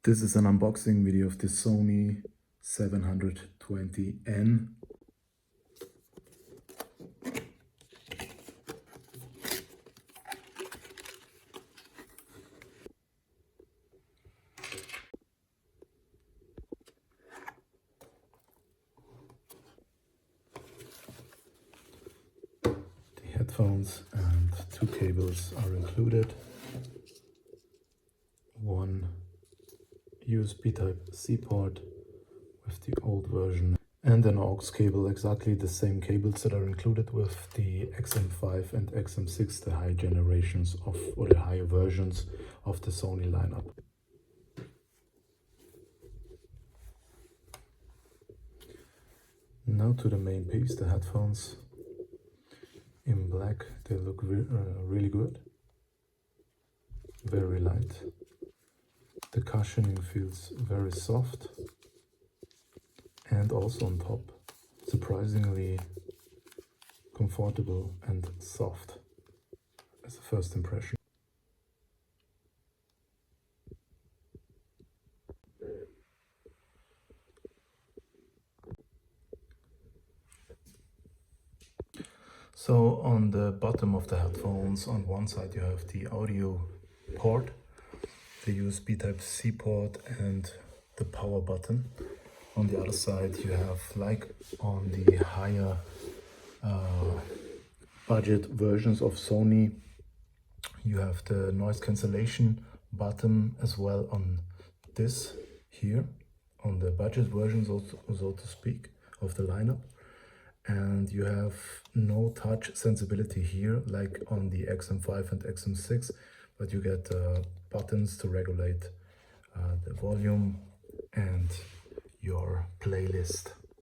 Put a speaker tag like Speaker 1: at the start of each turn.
Speaker 1: This is an unboxing video of the SONY 720N. The headphones and two cables are included. One USB Type-C port with the old version and an aux cable, exactly the same cables that are included with the XM5 and XM6, the high generations of, or the higher versions of the Sony lineup. Now to the main piece, the headphones in black. They look really good, very light. The cushioning feels very soft, and also on top, surprisingly comfortable and soft as a first impression. So on the bottom of the headphones, on one side you have the audio port, the USB Type-C port and the power button. On the other side you have, like on the higher budget versions of Sony, you have the noise cancellation button as well on this here, on the budget versions, so to speak, of the lineup. And you have no touch sensibility here like on the XM5 and XM6, but you get buttons to regulate the volume and your playlist.